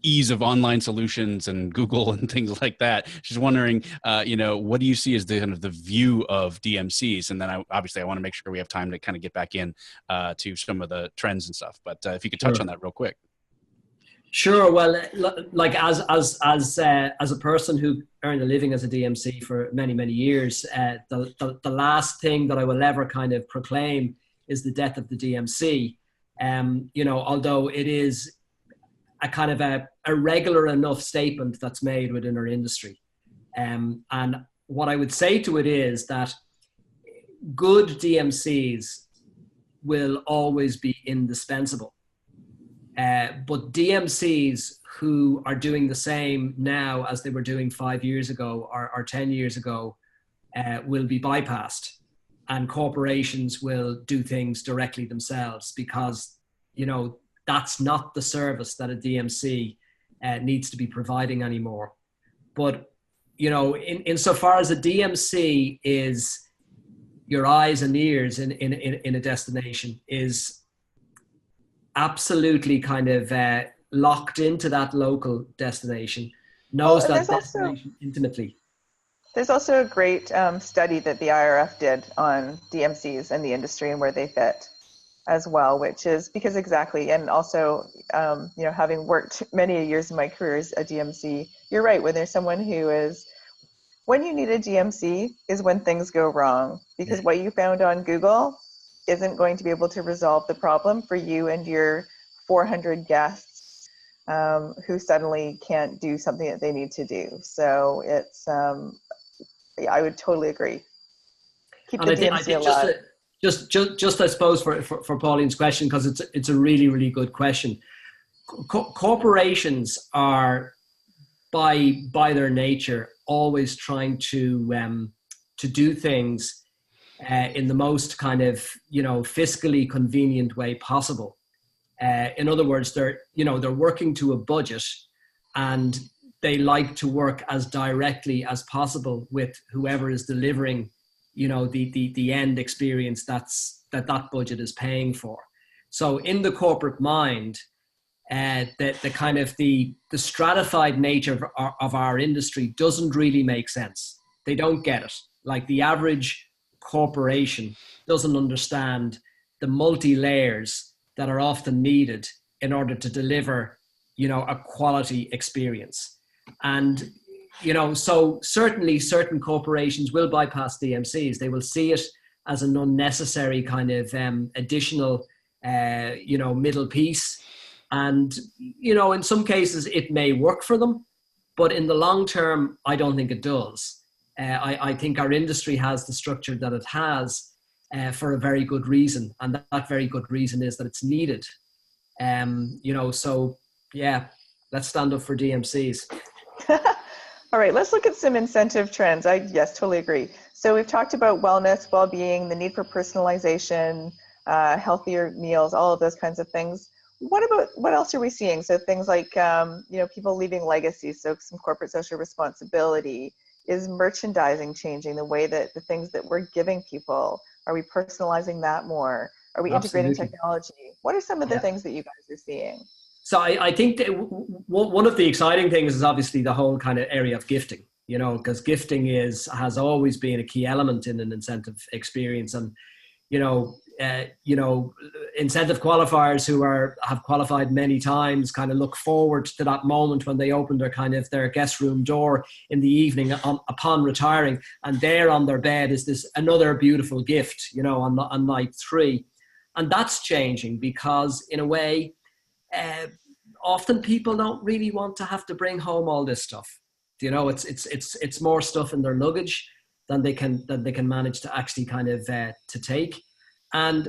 ease of online solutions and Google and things like that. She's wondering, what do you see as the kind of the view of DMCs? And then I want to make sure we have time to kind of get back in to some of the trends and stuff. But if you could touch on that real quick. Sure. Well, like as a person who earned a living as a DMC for many, many years, the last thing that I will ever kind of proclaim is the death of the DMC. Although it is a kind of a regular enough statement that's made within our industry. And what I would say to it is that good DMCs will always be indispensable. But DMCs who are doing the same now as they were doing 5 years ago or 10 years ago will be bypassed. and corporations will do things directly themselves because, you know, that's not the service that a DMC needs to be providing anymore. But, you know, insofar as a DMC is your eyes and ears in a destination, is absolutely kind of locked into that local destination, knows that destination intimately. There's also a great study that the IRF did on DMCs and the industry and where they fit as well, which is because exactly, and also, you know, having worked many years in my career as a DMC, you're right, when there's someone who is, when you need a DMC is when things go wrong, because what you found on Google isn't going to be able to resolve the problem for you and your 400 guests who suddenly can't do something that they need to do. So it's, yeah, I would totally agree. Keep the DMC alive. Just I suppose for Pauline's question, because it's a really, really good question. Corporations are by their nature always trying to do things in the most kind of, you know, fiscally convenient way possible. In other words, they're working to a budget, and they like to work as directly as possible with whoever is delivering, you know, the end experience that budget is paying for. So in the corporate mind, the kind of the stratified nature of our industry doesn't really make sense. They don't get it. Like the average corporation doesn't understand the multi-layers that are often needed in order to deliver, you know, a quality experience. And, you know, so certainly certain corporations will bypass DMCs. They will see it as an unnecessary kind of additional, you know, middle piece. And, you know, in some cases it may work for them, but in the long term, I don't think it does. I think our industry has the structure that it has for a very good reason. And that very good reason is that it's needed. You know, so yeah, let's stand up for DMCs. All right, let's look at some incentive trends. Yes, totally agree. So we've talked about wellness, well-being, the need for personalization, healthier meals, all of those kinds of things. What else are we seeing? So things like, you know, people leaving legacies, so some corporate social responsibility. Is merchandising changing the way that the things that we're giving people? Are we personalizing that more? Are we integrating technology? What are some of the things that you guys are seeing? So I think that one of the exciting things is obviously the whole kind of area of gifting, you know, because gifting has always been a key element in an incentive experience. And, you know, incentive qualifiers who have qualified many times kind of look forward to that moment when they open their guest room door in the evening upon retiring, and there on their bed is this another beautiful gift, you know, on night 3. And that's changing because in a way, often people don't really want to have to bring home all this stuff. You know, it's more stuff in their luggage than they can manage to actually kind of to take. And,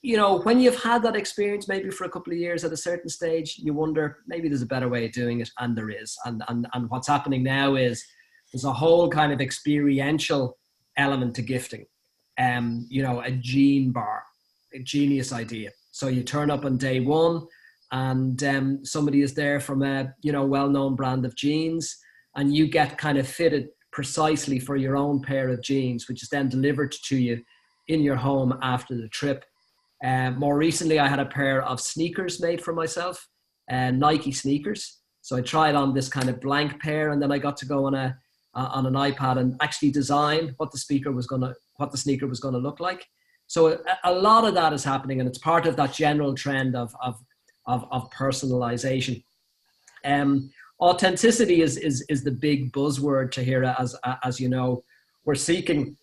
you know, when you've had that experience maybe for a couple of years at a certain stage, you wonder maybe there's a better way of doing it, and there is. And what's happening now is there's a whole kind of experiential element to gifting. You know, a gene bar, a genius idea. So you turn up on day 1 and somebody is there from a, you know, well-known brand of jeans, and you get kind of fitted precisely for your own pair of jeans, which is then delivered to you in your home after the trip. More recently, I had a pair of sneakers made for myself, Nike sneakers. So I tried on this kind of blank pair, and then I got to go on an iPad and actually design what the sneaker was going to look like. So a lot of that is happening, and it's part of that general trend of personalization. Authenticity is the big buzzword to hear. As you know, we're seeking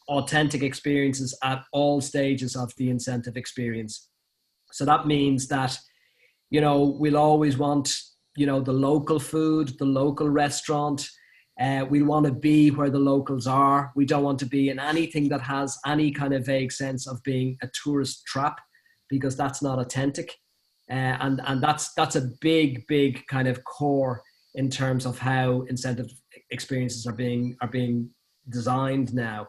authentic experiences at all stages of the incentive experience. So that means that, you know, we'll always want, you know, the local food, the local restaurant. We want to be where the locals are. We don't want to be in anything that has any kind of vague sense of being a tourist trap, because that's not authentic. And that's a big kind of core in terms of how incentive experiences are being designed now.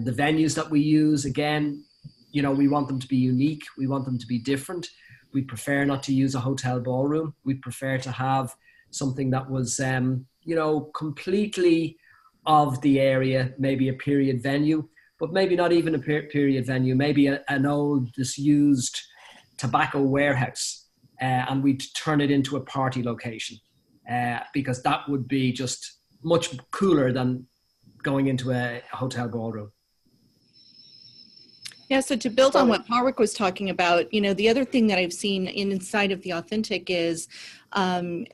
The venues that we use, again, you know, we want them to be unique. We want them to be different. We prefer not to use a hotel ballroom. We prefer to have something that was, you know, completely of the area, maybe a period venue, but maybe not even a period venue, maybe an old disused tobacco warehouse, and we'd turn it into a party location, because that would be just much cooler than going into a hotel ballroom. Yeah, so to build on what Padraic was talking about, you know, the other thing that I've seen inside of the Authentic is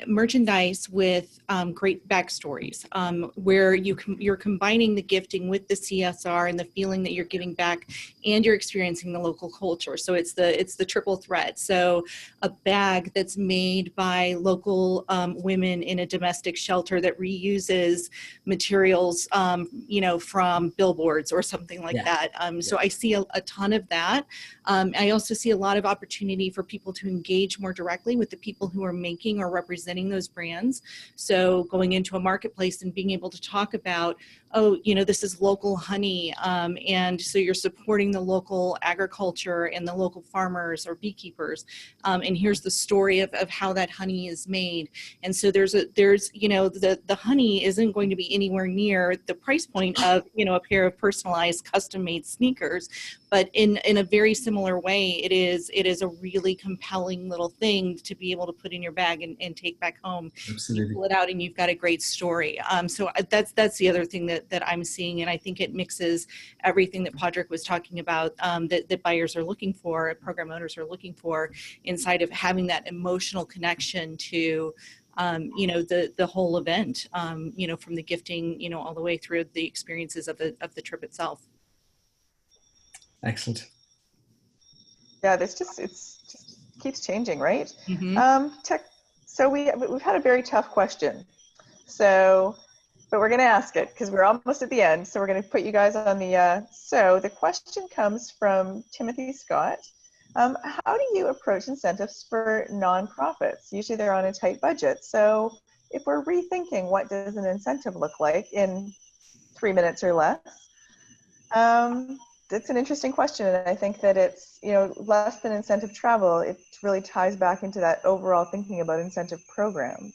merchandise with great backstories, where you're combining the gifting with the CSR and the feeling that you're giving back, and you're experiencing the local culture. So it's the triple threat. So a bag that's made by local women in a domestic shelter that reuses materials, you know, from billboards or something like that. So I see a ton of that. I also see a lot of opportunity for people to engage more directly with the people who are making or representing those brands. So going into a marketplace and being able to talk about, oh, you know, this is local honey. And so you're supporting the local agriculture and the local farmers or beekeepers. And here's the story of how that honey is made. And so there's, you know, the honey isn't going to be anywhere near the price point of, you know, a pair of personalized custom made sneakers, but in a very similar way, it is a really compelling little thing to be able to put in your bag and take back home. Absolutely. You pull it out and you've got a great story. So that's the other thing that I'm seeing, and I think it mixes everything that Padraic was talking about, that buyers are looking for, program owners are looking for, inside of having that emotional connection to you know, the whole event, you know, from the gifting, you know, all the way through the experiences of the trip itself. Excellent. Yeah, it just keeps changing, right? Mm-hmm. So we've had a very tough question. So, but we're going to ask it because we're almost at the end. So we're going to put you guys on the. So the question comes from Timothy Scott. How do you approach incentives for nonprofits? Usually they're on a tight budget. So if we're rethinking what does an incentive look like in 3 minutes or less, it's an interesting question, and I think that it's, you know, less than incentive travel. It really ties back into that overall thinking about incentive programs.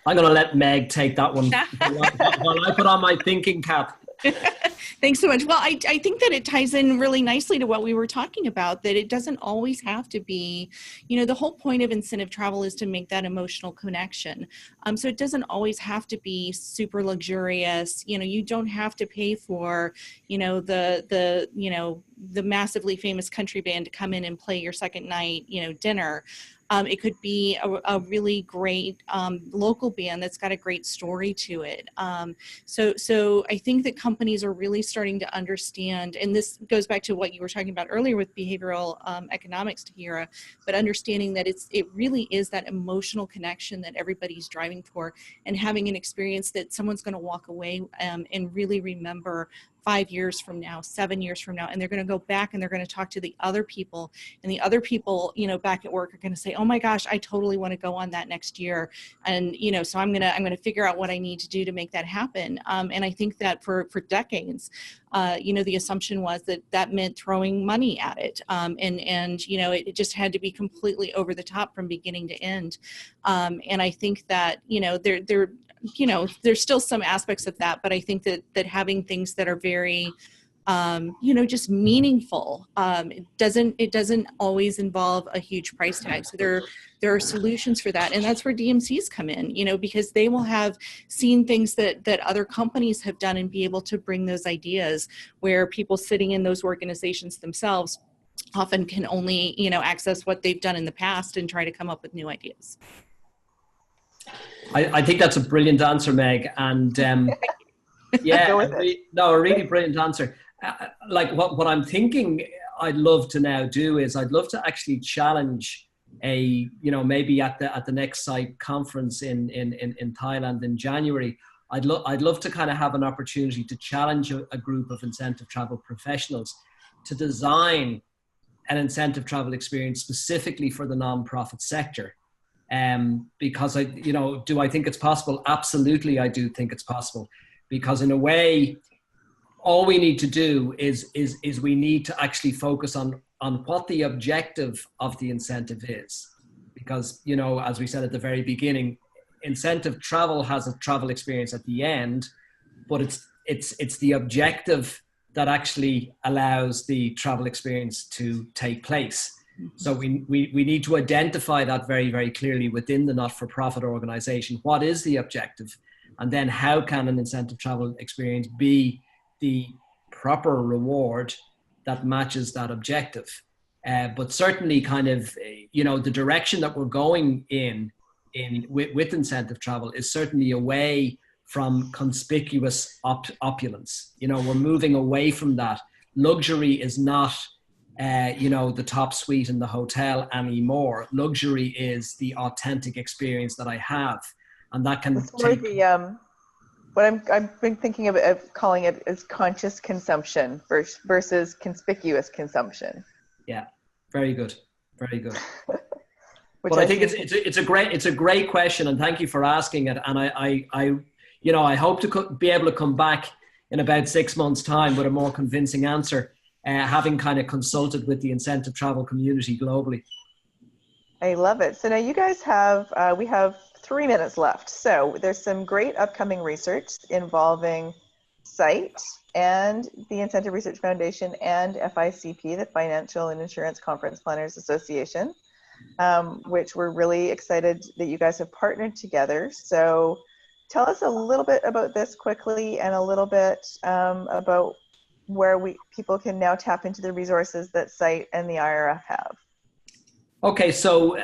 I'm going to let Meg take that one while I put on my thinking cap. Thanks so much. Well, I think that it ties in really nicely to what we were talking about, that it doesn't always have to be, you know, the whole point of incentive travel is to make that emotional connection. So it doesn't always have to be super luxurious. You know, you don't have to pay for, you know, the massively famous country band to come in and play your second night, you know, dinner. It could be a really great local band that's got a great story to it. So I think that companies are really starting to understand, and this goes back to what you were talking about earlier with behavioral economics, Tahira, but understanding that it really is that emotional connection that everybody's driving for, and having an experience that someone's going to walk away and really remember 5 years from now, 7 years from now, and they're going to go back and they're going to talk to the other people, and the other people, you know, back at work are going to say, oh my gosh, I totally want to go on that next year. And, you know, so I'm going to figure out what I need to do to make that happen. And I think that for decades, you know, the assumption was that meant throwing money at it. And, you know, it just had to be completely over the top from beginning to end. And I think that, you know, you know, there's still some aspects of that, but I think that having things that are very, you know, just meaningful, it doesn't always involve a huge price tag. So there are solutions for that. And that's where DMCs come in, you know, because they will have seen things that other companies have done and be able to bring those ideas, where people sitting in those organizations themselves often can only, you know, access what they've done in the past and try to come up with new ideas. I think that's a brilliant answer, Meg. And yeah, a really brilliant answer. Like what I'm thinking I'd love to now do is I'd love to actually challenge you know, maybe at the next site conference in Thailand in January. I'd love to kind of have an opportunity to challenge a group of incentive travel professionals to design an incentive travel experience specifically for the nonprofit sector. Because do I think it's possible? Absolutely, I do think it's possible. Because in a way, all we need to do is we need to actually focus on what the objective of the incentive is. Because, as we said at the very beginning, incentive travel has a travel experience at the end, but it's the objective that actually allows the travel experience to take place. So we need to identify that very, very clearly within the not-for-profit organization. What is the objective? And then how can an incentive travel experience be the proper reward that matches that objective? But certainly the direction that we're going with incentive travel is certainly away from conspicuous opulence. We're moving away from that. Luxury is not the top suite in the hotel anymore. Luxury is the authentic experience that I have, and that can take. What I've been thinking of calling it is conscious consumption versus conspicuous consumption. Yeah, very good, very good. But I think it's a great question, and thank you for asking it. And I hope to be able to come back in about 6 months' time with a more convincing answer. Having kind of consulted with the incentive travel community globally. I love it. So now you guys we have 3 minutes left. So there's some great upcoming research involving SITE and the Incentive Research Foundation and FICP, the Financial and Insurance Conference Planners Association, which we're really excited that you guys have partnered together. So tell us a little bit about this quickly and a little bit about where people can now tap into the resources that SITE and the IRF have. Okay, so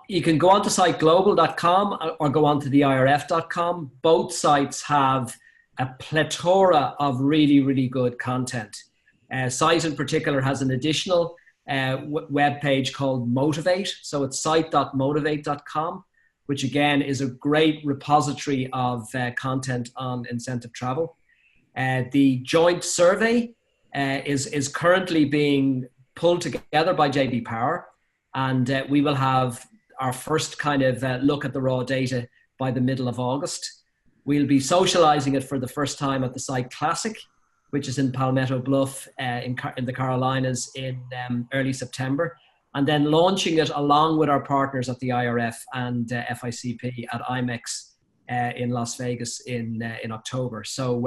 you can go on to siteglobal.com or go on to the IRF.com. Both sites have a plethora of really, really good content. SITE in particular has an additional web page called Motivate. So it's site.motivate.com, which again is a great repository of content on incentive travel. The joint survey is currently being pulled together by JD Power, and we will have our first kind of look at the raw data by the middle of August. We'll be socializing it for the first time at the SITE Classic, which is in Palmetto Bluff in the Carolinas in early September, and then launching it along with our partners at the IRF and FICP at IMEX in Las Vegas in October. So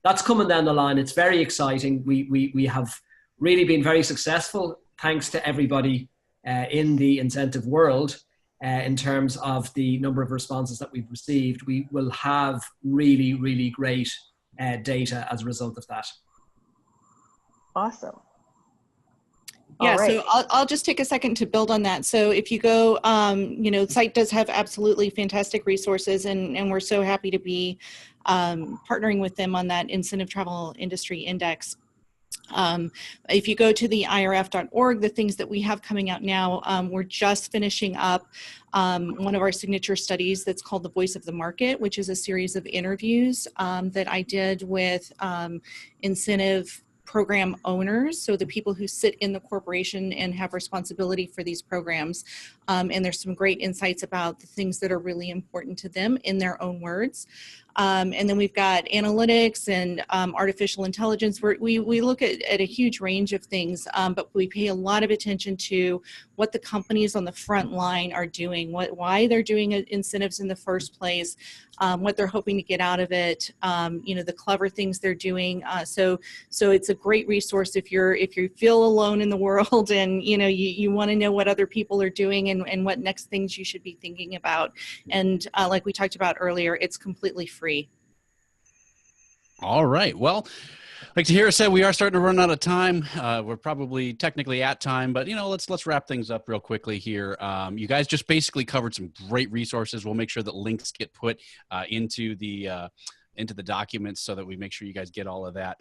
that's coming down the line. It's very exciting. We have really been very successful, thanks to everybody in the incentive world in terms of the number of responses that we've received. We will have really, really great data as a result of that. Awesome. Yeah, right. So I'll just take a second to build on that. So if you go, SITE does have absolutely fantastic resources, and we're so happy to be partnering with them on that Incentive Travel Industry Index. If you go to the irf.org, the things that we have coming out now, we're just finishing up one of our signature studies that's called The Voice of the Market, which is a series of interviews that I did with incentive program owners, so the people who sit in the corporation and have responsibility for these programs. And there's some great insights about the things that are really important to them in their own words. And then we've got analytics and artificial intelligence. We look at a huge range of things, but we pay a lot of attention to what the companies on the front line are doing, why they're doing incentives in the first place, what they're hoping to get out of it, the clever things they're doing. So it's a great resource if you feel alone in the world and you want to know what other people are doing and what next things you should be thinking about. And like we talked about earlier, it's completely free. All right. Well, like Tahira said, we are starting to run out of time. We're probably technically at time, but let's wrap things up real quickly here. You guys just basically covered some great resources. We'll make sure that links get put into the documents so that we make sure you guys get all of that.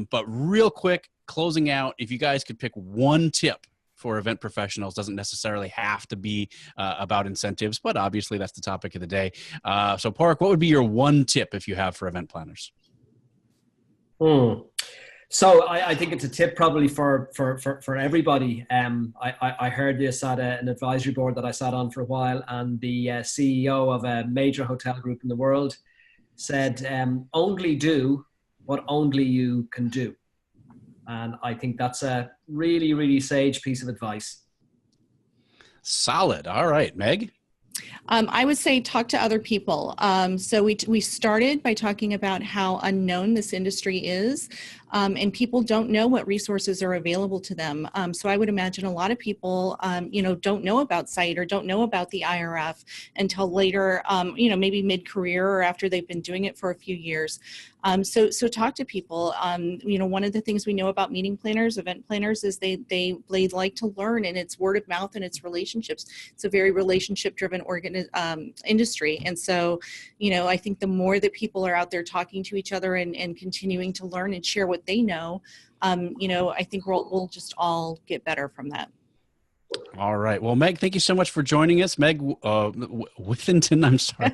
But real quick, closing out, if you guys could pick one tip for event professionals, doesn't necessarily have to be about incentives, but obviously that's the topic of the day. So Padraic, what would be your one tip if you have for event planners? So I think it's a tip probably for everybody. I heard this at an advisory board that I sat on for a while, and the CEO of a major hotel group in the world said, only do what only you can do. And I think that's a really, really sage piece of advice. Solid. All right, Meg. I would say talk to other people. So we started by talking about how unknown this industry is, and people don't know what resources are available to them. So I would imagine a lot of people, don't know about SITE or don't know about the IRF until later, maybe mid-career or after they've been doing it for a few years. So talk to people. One of the things we know about meeting planners, event planners, is they like to learn, and it's word of mouth and it's relationships. It's a very relationship-driven industry. And so, I think the more that people are out there talking to each other and continuing to learn and share what they know, I think we'll just all get better from that. All right. Well, Meg, thank you so much for joining us. Meg Withinton, I'm sorry.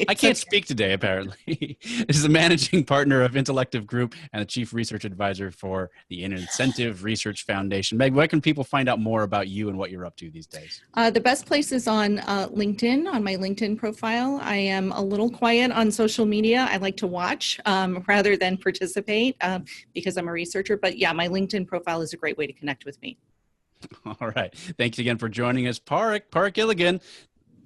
I can't speak today, apparently. Is the managing partner of Intellective Group and the chief research advisor for the Incentive Research Foundation. Meg, where can people find out more about you and what you're up to these days? The best place is on LinkedIn, on my LinkedIn profile. I am a little quiet on social media. I like to watch rather than participate because I'm a researcher. But yeah, my LinkedIn profile is a great way to connect with me. All right. Thanks again for joining us. Padraic Gilligan,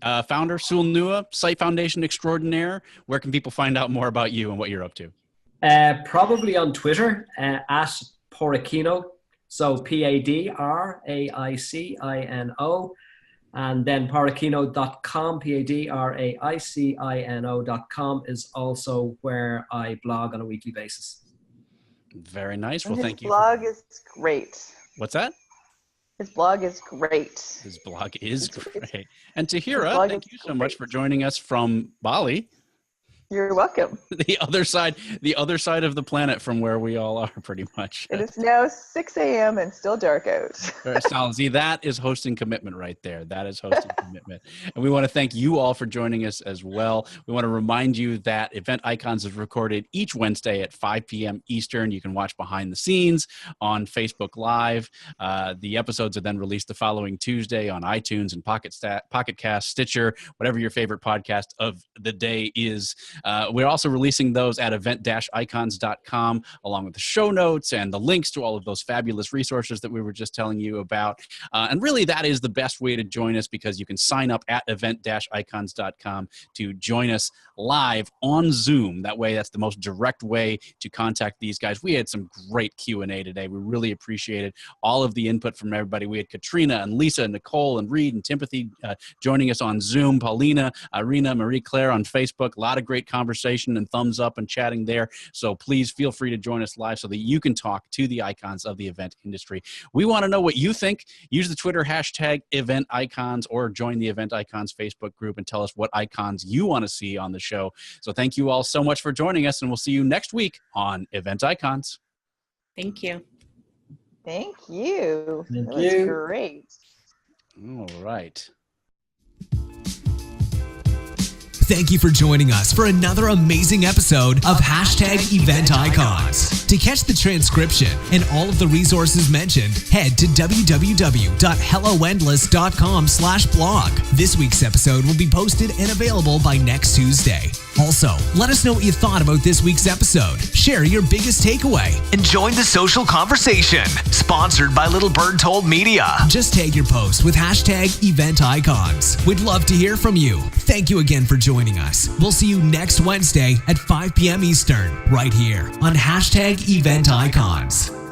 founder, SoolNua, Site Foundation Extraordinaire. Where can people find out more about you and what you're up to? Probably on Twitter, at Padraicino. So Padraicino, and then padraicino.com, padraicino.com is also where I blog on a weekly basis. Very nice. Well, thank you. His blog is great. What's that? His blog is great. His blog is great. And Tahira, thank you so much for joining us from Bali. You're welcome. The other side of the planet from where we all are, pretty much. It is now 6 a.m. and still dark out. See, that is hosting commitment right there. That is hosting commitment. And we want to thank you all for joining us as well. We want to remind you that Event Icons is recorded each Wednesday at 5 p.m. Eastern. You can watch behind the scenes on Facebook Live. The episodes are then released the following Tuesday on iTunes and Pocket Cast, Stitcher, whatever your favorite podcast of the day is. We're also releasing those at event-icons.com, along with the show notes and the links to all of those fabulous resources that we were just telling you about. And really, that is the best way to join us, because you can sign up at event-icons.com to join us live on Zoom. That way, that's the most direct way to contact these guys. We had some great Q&A today. We really appreciated all of the input from everybody. We had Katrina and Lisa and Nicole and Reed and Timothy joining us on Zoom, Paulina, Irina, Marie Claire on Facebook. A lot of great conversation and thumbs up and chatting there. So please feel free to join us live so that you can talk to the icons of the event industry. We want to know what you think. Use the Twitter hashtag EventIcons or join the Event Icons Facebook group and tell us what icons you want to see on the show. So thank you all so much for joining us, and we'll see you next week on Event Icons. Thank you. Thank you. Thank That was you. great. All right. Thank you for joining us for another amazing episode of #EventIcons. To catch the transcription and all of the resources mentioned, head to www.helloendless.com/blog. This week's episode will be posted and available by next Tuesday. Also, let us know what you thought about this week's episode. Share your biggest takeaway and join the social conversation. Sponsored by Little Bird Told Media. Just tag your post with #EventIcons. We'd love to hear from you. Thank you again for joining us. We'll see you next Wednesday at 5 p.m. Eastern, right here on #EventIcons.